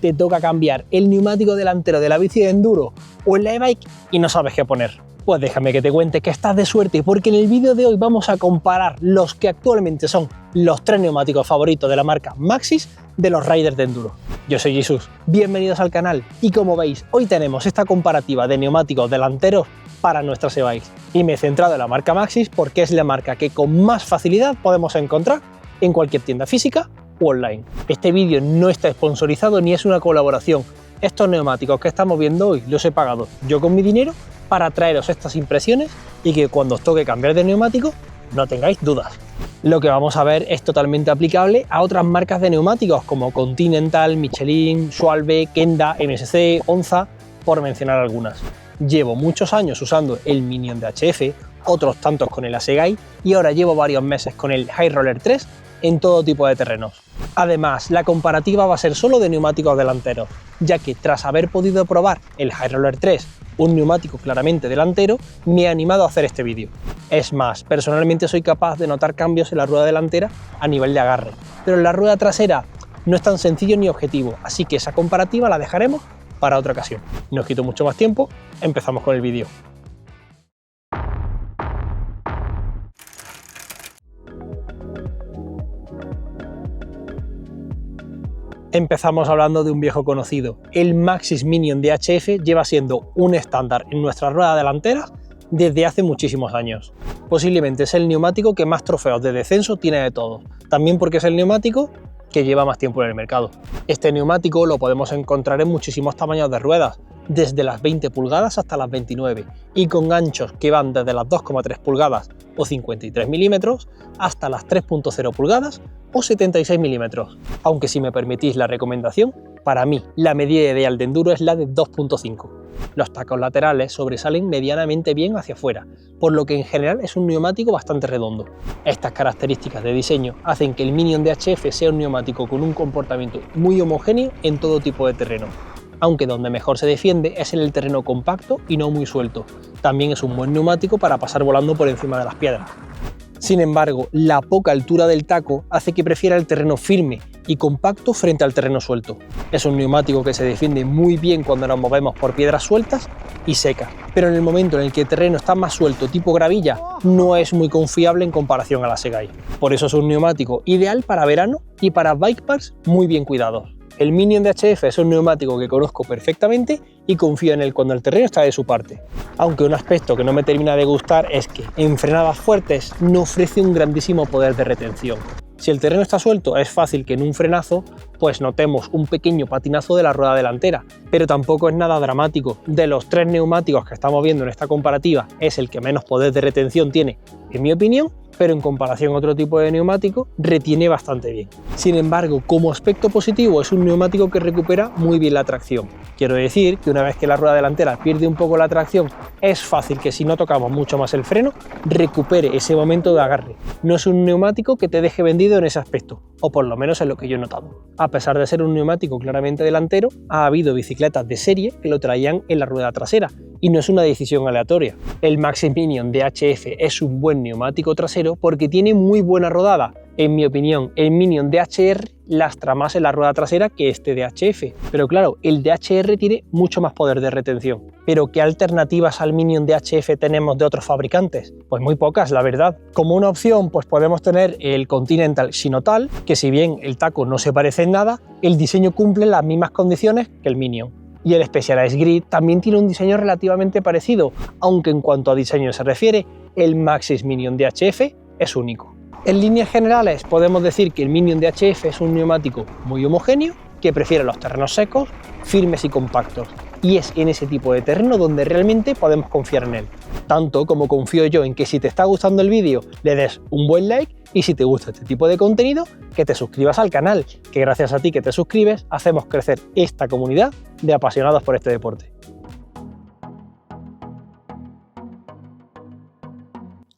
te toca cambiar el neumático delantero de la bici de enduro o el e-bike y no sabes qué poner. Pues déjame que te cuente que estás de suerte, porque en el vídeo de hoy vamos a comparar los que actualmente son los 3 neumáticos favoritos de la marca Maxxis de los riders de enduro. Yo soy Jesús, bienvenidos al canal y como veis hoy tenemos esta comparativa de neumáticos delanteros para nuestras e-bikes y me he centrado en la marca Maxxis porque es la marca que con más facilidad podemos encontrar en cualquier tienda física o online. Este vídeo no está sponsorizado ni es una colaboración. Estos neumáticos que estamos viendo hoy los he pagado yo con mi dinero para traeros estas impresiones y que cuando os toque cambiar de neumático no tengáis dudas. Lo que vamos a ver es totalmente aplicable a otras marcas de neumáticos como Continental, Michelin, Schwalbe, Kenda, MSC, Onza, por mencionar algunas. Llevo muchos años usando el Minion de HF, otros tantos con el Assegai y ahora llevo varios meses con el High Roller 3 en todo tipo de terrenos. Además, la comparativa va a ser solo de neumáticos delanteros, ya que tras haber podido probar el High Roller 3, un neumático claramente delantero, me he animado a hacer este vídeo. Es más, personalmente soy capaz de notar cambios en la rueda delantera a nivel de agarre, pero en la rueda trasera no es tan sencillo ni objetivo, así que esa comparativa la dejaremos para otra ocasión. No os quito mucho más tiempo, empezamos con el vídeo. Empezamos hablando de un viejo conocido. El Maxxis Minion de HF lleva siendo un estándar en nuestras ruedas delanteras desde hace muchísimos años. Posiblemente es el neumático que más trofeos de descenso tiene de todos, también porque es el neumático que lleva más tiempo en el mercado. Este neumático lo podemos encontrar en muchísimos tamaños de ruedas, desde las 20 pulgadas hasta las 29, y con ganchos que van desde las 2,3 pulgadas o 53 milímetros hasta las 3,0 pulgadas o 76 milímetros. Aunque si me permitís la recomendación, para mí la medida ideal de enduro es la de 2,5. Los tacos laterales sobresalen medianamente bien hacia afuera, por lo que en general es un neumático bastante redondo. Estas características de diseño hacen que el Minion de HF sea un neumático con un comportamiento muy homogéneo en todo tipo de terreno, aunque donde mejor se defiende es en el terreno compacto y no muy suelto. También es un buen neumático para pasar volando por encima de las piedras. Sin embargo, la poca altura del taco hace que prefiera el terreno firme y compacto frente al terreno suelto. Es un neumático que se defiende muy bien cuando nos movemos por piedras sueltas y secas, pero en el momento en el que el terreno está más suelto tipo gravilla, no es muy confiable en comparación a la Assegai. Por eso es un neumático ideal para verano y para bike parks muy bien cuidados. El Minion de HF es un neumático que conozco perfectamente y confío en él cuando el terreno está de su parte. Aunque un aspecto que no me termina de gustar es que en frenadas fuertes no ofrece un grandísimo poder de retención. Si el terreno está suelto es fácil que en un frenazo pues notemos un pequeño patinazo de la rueda delantera, pero tampoco es nada dramático. De los 3 neumáticos que estamos viendo en esta comparativa es el que menos poder de retención tiene, en mi opinión, pero en comparación a otro tipo de neumático retiene bastante bien. Sin embargo, como aspecto positivo es un neumático que recupera muy bien la tracción. Quiero decir que una vez que la rueda delantera pierde un poco la tracción, es fácil que si no tocamos mucho más el freno, recupere ese momento de agarre. No es un neumático que te deje vendido en ese aspecto, o por lo menos es lo que yo he notado. A pesar de ser un neumático claramente delantero, ha habido bicicletas de serie que lo traían en la rueda trasera, y no es una decisión aleatoria. El Maxxis Minion de HF es un buen neumático trasero porque tiene muy buena rodada. En mi opinión, el Minion de HR lastra más en la rueda trasera que este de HF, pero claro, el de HR tiene mucho más poder de retención. ¿Pero qué alternativas al Minion de HF tenemos de otros fabricantes? Pues muy pocas, la verdad. Como una opción, pues podemos tener el Continental Shinotal, que si bien el taco no se parece en nada, el diseño cumple las mismas condiciones que el Minion. Y el Specialized Grid también tiene un diseño relativamente parecido, aunque en cuanto a diseño se refiere, el Maxxis Minion de HF es único. En líneas generales podemos decir que el Minion de HF es un neumático muy homogéneo que prefiere los terrenos secos, firmes y compactos, y es en ese tipo de terreno donde realmente podemos confiar en él. Tanto como confío yo en que si te está gustando el vídeo le des un buen like y si te gusta este tipo de contenido que te suscribas al canal, que gracias a ti que te suscribes hacemos crecer esta comunidad de apasionados por este deporte.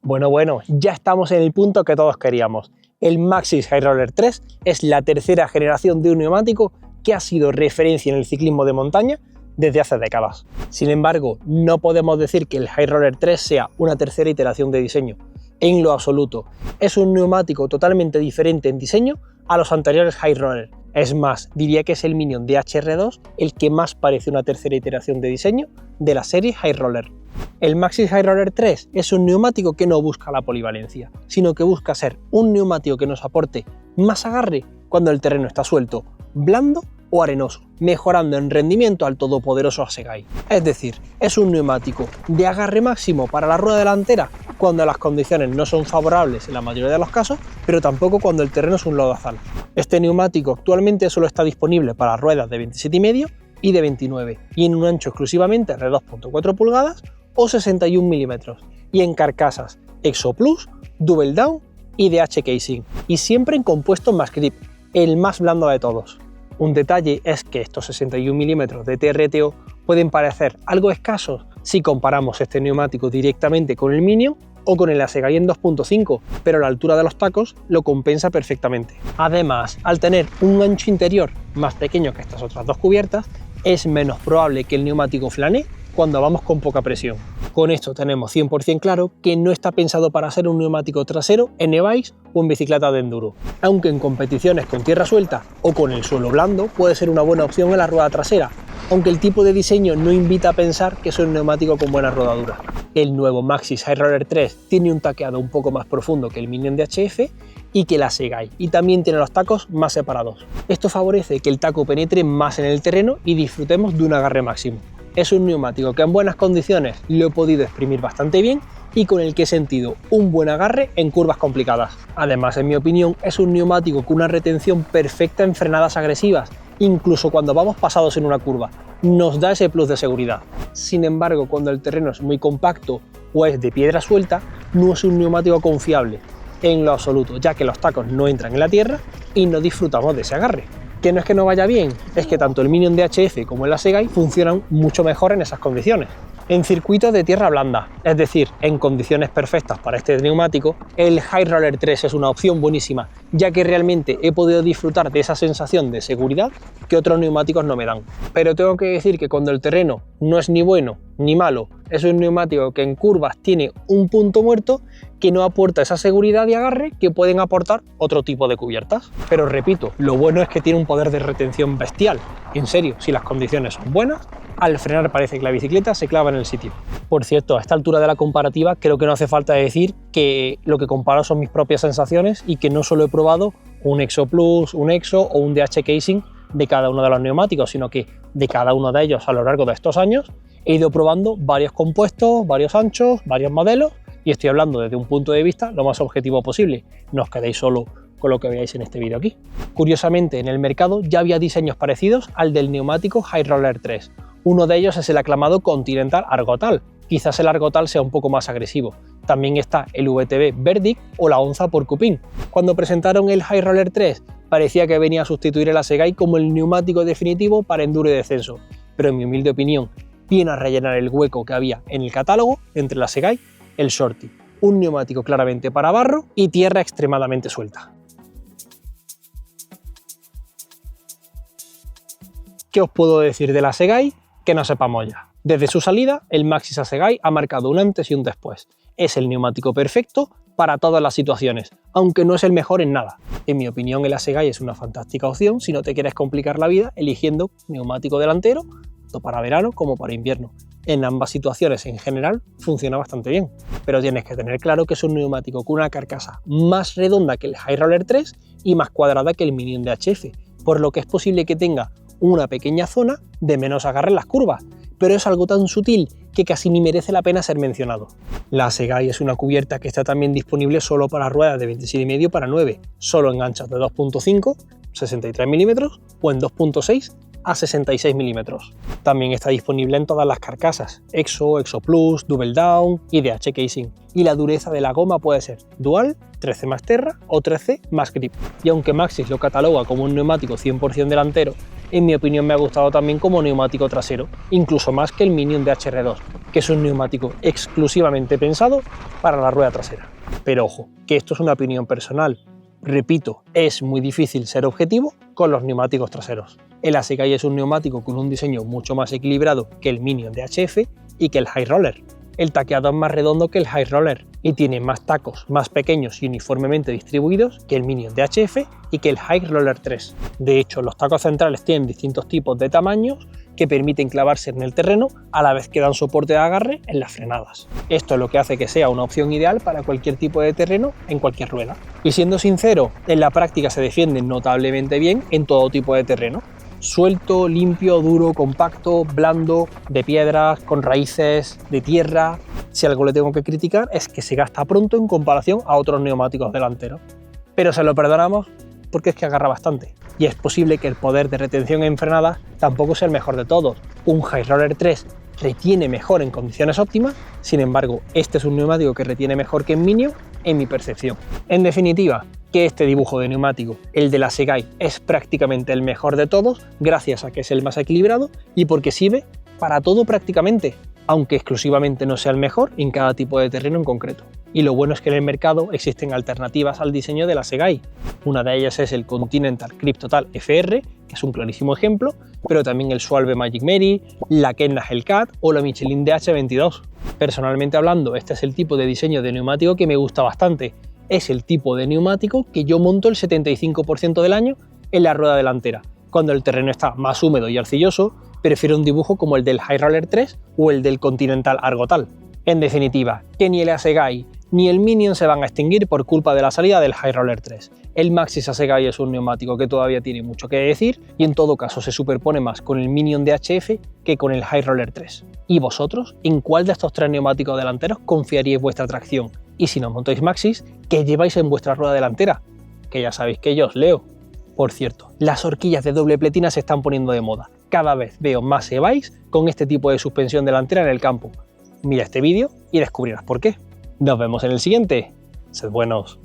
Bueno, ya estamos en el punto que todos queríamos. El Maxxis High Roller 3 es la tercera generación de un neumático que ha sido referencia en el ciclismo de montaña desde hace décadas. Sin embargo, no podemos decir que el High Roller 3 sea una tercera iteración de diseño. En lo absoluto, es un neumático totalmente diferente en diseño a los anteriores High Roller. Es más, diría que es el Minion de HR2 el que más parece una tercera iteración de diseño de la serie High Roller. El Maxxis High Roller 3 es un neumático que no busca la polivalencia, sino que busca ser un neumático que nos aporte más agarre cuando el terreno está suelto, blando o arenoso, mejorando en rendimiento al todopoderoso Assegai. Es decir, es un neumático de agarre máximo para la rueda delantera cuando las condiciones no son favorables en la mayoría de los casos, pero tampoco cuando el terreno es un lodazal. Este neumático actualmente solo está disponible para ruedas de 27,5 y de 29 y en un ancho exclusivamente de 2,4 pulgadas o 61 milímetros y en carcasas Exo Plus, Double Down y DH Casing y siempre en compuesto Max Grip, el más blando de todos. Un detalle es que estos 61 milímetros de TRTO pueden parecer algo escasos si comparamos este neumático directamente con el Minion o con el Assegai en 2.5, pero la altura de los tacos lo compensa perfectamente. Además, al tener un ancho interior más pequeño que estas otras dos cubiertas, es menos probable que el neumático flanee cuando vamos con poca presión. Con esto tenemos 100% claro que no está pensado para ser un neumático trasero en e-bikes o en bicicletas de enduro, aunque en competiciones con tierra suelta o con el suelo blando puede ser una buena opción en la rueda trasera, aunque el tipo de diseño no invita a pensar que es un neumático con buena rodadura. El nuevo Maxxis High Roller 3 tiene un taqueado un poco más profundo que el Minion de HF y que el Assegai, y también tiene los tacos más separados. Esto favorece que el taco penetre más en el terreno y disfrutemos de un agarre máximo. Es un neumático que en buenas condiciones lo he podido exprimir bastante bien y con el que he sentido un buen agarre en curvas complicadas. Además, en mi opinión, es un neumático con una retención perfecta en frenadas agresivas, incluso cuando vamos pasados en una curva. Nos da ese plus de seguridad. Sin embargo, cuando el terreno es muy compacto o es de piedra suelta, no es un neumático confiable en lo absoluto, ya que los tacos no entran en la tierra y no disfrutamos de ese agarre. Que no es que no vaya bien, es que tanto el Minion de HF como el Assegai funcionan mucho mejor en esas condiciones. En circuitos de tierra blanda, es decir, en condiciones perfectas para este neumático, el High Roller 3 es una opción buenísima, ya que realmente he podido disfrutar de esa sensación de seguridad que otros neumáticos no me dan. Pero tengo que decir que cuando el terreno no es ni bueno ni malo, es un neumático que en curvas tiene un punto muerto que no aporta esa seguridad y agarre que pueden aportar otro tipo de cubiertas. Pero repito, lo bueno es que tiene un poder de retención bestial. En serio, si las condiciones son buenas, al frenar parece que la bicicleta se clava en el sitio. Por cierto, a esta altura de la comparativa creo que no hace falta decir que lo que comparo son mis propias sensaciones y que no solo he probado un Exo Plus, un Exo o un DH Casing de cada uno de los neumáticos, sino que de cada uno de ellos a lo largo de estos años he ido probando varios compuestos, varios anchos, varios modelos y estoy hablando desde un punto de vista lo más objetivo posible. No os quedéis solo con lo que veáis en este vídeo aquí. Curiosamente, en el mercado ya había diseños parecidos al del neumático High Roller 3. Uno de ellos es el aclamado Continental Argotal. Quizás el Argotal sea un poco más agresivo. También está el VTB Verdict o la Onza Porcupine. Cuando presentaron el High Roller 3 parecía que venía a sustituir el Assegai como el neumático definitivo para enduro y descenso, pero en mi humilde opinión viene a rellenar el hueco que había en el catálogo entre el Assegai y el Shorty, un neumático claramente para barro y tierra extremadamente suelta. ¿Qué os puedo decir del Assegai que no sepamos ya? Desde su salida, el Maxxis Assegai ha marcado un antes y un después. Es el neumático perfecto para todas las situaciones, aunque no es el mejor en nada. En mi opinión, el Assegai es una fantástica opción si no te quieres complicar la vida eligiendo neumático delantero, tanto para verano como para invierno. En ambas situaciones, en general, funciona bastante bien, pero tienes que tener claro que es un neumático con una carcasa más redonda que el High Roller 3 y más cuadrada que el Minion de HF, por lo que es posible que tenga una pequeña zona de menos agarre en las curvas, pero es algo tan sutil que casi ni merece la pena ser mencionado. La Assegai es una cubierta que está también disponible solo para ruedas de 27,5 para 9, solo en anchas de 2.5, 63 milímetros o en 2.6 a 66 milímetros. También está disponible en todas las carcasas, Exo, Exo Plus, Double Down y DH Casing. Y la dureza de la goma puede ser Dual, 13 más Terra o 13 más Grip. Y aunque Maxxis lo cataloga como un neumático 100% delantero, en mi opinión me ha gustado también como neumático trasero, incluso más que el Minion de HR2, que es un neumático exclusivamente pensado para la rueda trasera. Pero ojo, que esto es una opinión personal. Repito, es muy difícil ser objetivo con los neumáticos traseros. El Assegai es un neumático con un diseño mucho más equilibrado que el Minion de HF y que el High Roller. El taqueado es más redondo que el High Roller y tiene más tacos más pequeños y uniformemente distribuidos que el Minion de HF y que el High Roller 3. De hecho, los tacos centrales tienen distintos tipos de tamaños que permiten clavarse en el terreno a la vez que dan soporte de agarre en las frenadas. Esto es lo que hace que sea una opción ideal para cualquier tipo de terreno en cualquier rueda. Y siendo sincero, en la práctica se defienden notablemente bien en todo tipo de terreno. Suelto, limpio, duro, compacto, blando, de piedras, con raíces, de tierra. Si algo le tengo que criticar es que se gasta pronto en comparación a otros neumáticos delanteros. Pero se lo perdonamos porque es que agarra bastante. Y es posible que el poder de retención en frenadas tampoco sea el mejor de todos. Un High Roller 3 retiene mejor en condiciones óptimas, sin embargo, este es un neumático que retiene mejor que en Minion, en mi percepción. En definitiva, que este dibujo de neumático, el de la Segai, es prácticamente el mejor de todos, gracias a que es el más equilibrado y porque sirve para todo prácticamente, aunque exclusivamente no sea el mejor en cada tipo de terreno en concreto. Y lo bueno es que en el mercado existen alternativas al diseño de la Segai. Una de ellas es el Continental Cryptotal FR, que es un clarísimo ejemplo, pero también el Schwalbe Magic Mary, la Kenda Hellcat o la Michelin DH22. Personalmente hablando, este es el tipo de diseño de neumático que me gusta bastante. Es el tipo de neumático que yo monto el 75% del año en la rueda delantera. Cuando el terreno está más húmedo y arcilloso, prefiero un dibujo como el del High Roller 3 o el del Continental Argotal. En definitiva, que ni el Asegai ni el Minion se van a extinguir por culpa de la salida del High Roller 3. El Maxxis Asegai es un neumático que todavía tiene mucho que decir y en todo caso se superpone más con el Minion de HF que con el High Roller 3. ¿Y vosotros? ¿En cuál de estos tres neumáticos delanteros confiaríais vuestra tracción? Y si no montáis Maxxis, ¿qué lleváis en vuestra rueda delantera? Que ya sabéis que yo os leo. Por cierto, las horquillas de doble pletina se están poniendo de moda. Cada vez veo más Sebaix con este tipo de suspensión delantera en el campo. Mira este vídeo y descubrirás por qué. Nos vemos en el siguiente. Sed buenos.